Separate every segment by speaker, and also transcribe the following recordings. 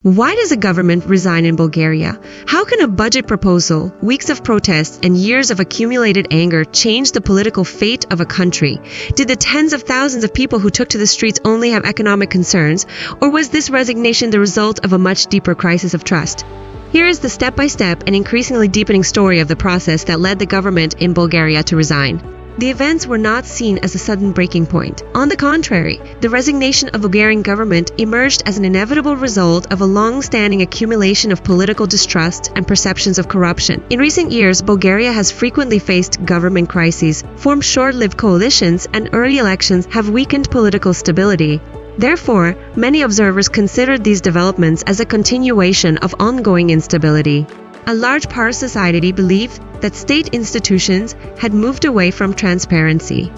Speaker 1: Why does a government resign in Bulgaria? How can a budget proposal, weeks of protests, and years of accumulated anger change the political fate of a country? Did the tens of thousands of people who took to the streets only have economic concerns, or was this resignation the result of a much deeper crisis of trust? Here is the step-by-step and increasingly deepening story of the process that led the government in Bulgaria to resign. The events were not seen as a sudden breaking point. On the contrary, the resignation of the Bulgarian government emerged as an inevitable result of a long-standing accumulation of political distrust and perceptions of corruption. In recent years, Bulgaria has frequently faced government crises, formed short-lived coalitions, and early elections have weakened political stability. Therefore, many observers considered these developments as a continuation of ongoing instability. A large part of society believed that state institutions had moved away from transparency.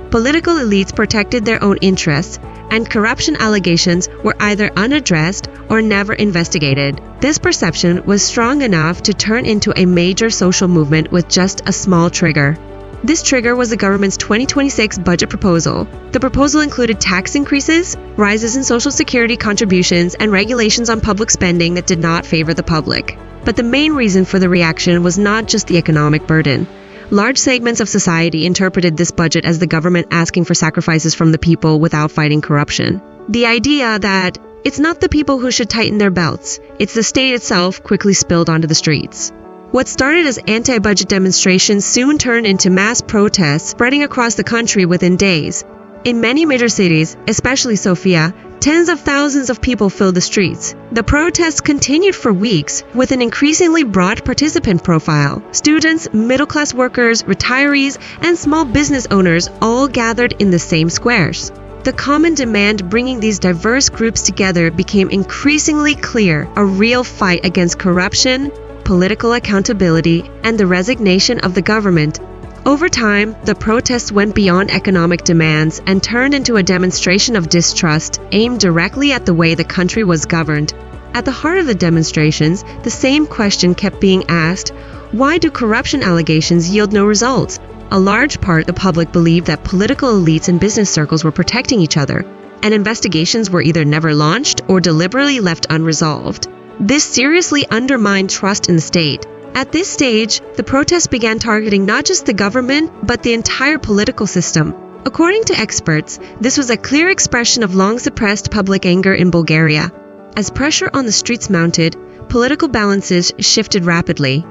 Speaker 1: Political elites protected their own interests, and corruption allegations were either unaddressed or never investigated. This perception was strong enough to turn into a major social movement with just a small trigger. This trigger was the government's 2026 budget proposal. The proposal included tax increases, rises in social security contributions, and regulations on public spending that did not favor the public. But the main reason for the reaction was not just the economic burden. Large segments of society interpreted this budget as the government asking for sacrifices from the people without fighting corruption. The idea that it's not the people who should tighten their belts, it's the state itself quickly spilled onto the streets. What started as anti-budget demonstrations soon turned into mass protests spreading across the country within days. In many major cities, especially Sofia, tens of thousands of people filled the streets. The protests continued for weeks with an increasingly broad participant profile. Students, middle-class workers, retirees, and small business owners all gathered in the same squares. The common demand bringing these diverse groups together became increasingly clear: a real fight against corruption, political accountability, and the resignation of the government. Over time, the protests went beyond economic demands and turned into a demonstration of distrust aimed directly at the way the country was governed. At the heart of the demonstrations, the same question kept being asked: why do corruption allegations yield no results? A large part of the public believed that political elites and business circles were protecting each other, and investigations were either never launched or deliberately left unresolved. This seriously undermined trust in the state. At this stage, the protests began targeting not just the government, but the entire political system. According to experts, this was a clear expression of long-suppressed public anger in Bulgaria. As pressure on the streets mounted, political balances shifted rapidly.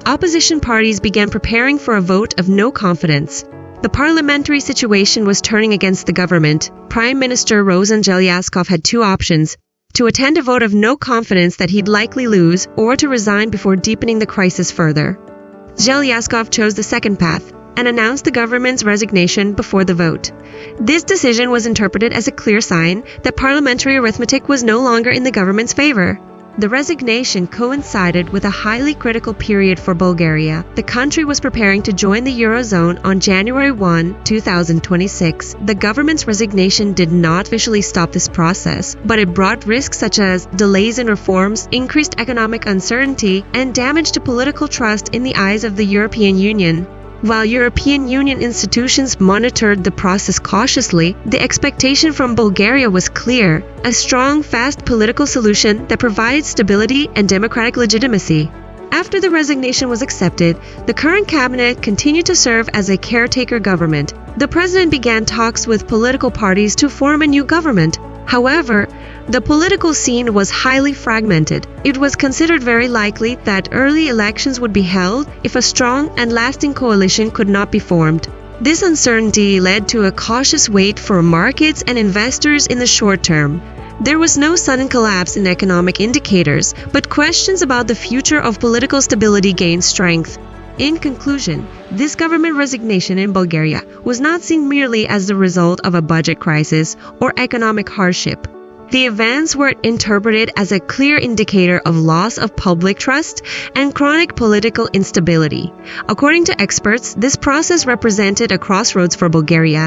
Speaker 1: Opposition parties began preparing for a vote of no confidence. The parliamentary situation was turning against the government. Prime Minister Rosind Zhelyazkov had two options: to attend a vote of no confidence that he'd likely lose, or to resign before deepening the crisis further. Zhelyazkov chose the second path and announced the government's resignation before the vote. This decision was interpreted as a clear sign that parliamentary arithmetic was no longer in the government's favor. The resignation coincided with a highly critical period for Bulgaria. The country was preparing to join the Eurozone on January 1, 2026. The government's resignation did not officially stop this process, but it brought risks such as delays in reforms, increased economic uncertainty, and damage to political trust in the eyes of the European Union. While European Union institutions monitored the process cautiously, the expectation from Bulgaria was clear: a strong, fast political solution that provided stability and democratic legitimacy. After the resignation was accepted, the current cabinet continued to serve as a caretaker government. The president began talks with political parties to form a new government. However, the political scene was highly fragmented. It was considered very likely that early elections would be held if a strong and lasting coalition could not be formed. This uncertainty led to a cautious wait for markets and investors in the short term. There was no sudden collapse in economic indicators, but questions about the future of political stability gained strength. In conclusion, this government resignation in Bulgaria was not seen merely as the result of a budget crisis or economic hardship. The events were interpreted as a clear indicator of loss of public trust and chronic political instability. According to experts, this process represented a crossroads for Bulgaria.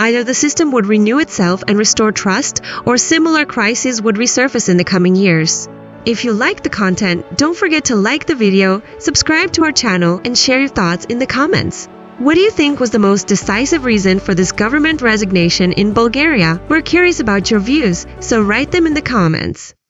Speaker 1: Either the system would renew itself and restore trust, or similar crises would resurface in the coming years. If you like the content, don't forget to like the video, subscribe to our channel, and share your thoughts in the comments. What do you think was the most decisive reason for this government resignation in Bulgaria? We're curious about your views, so write them in the comments.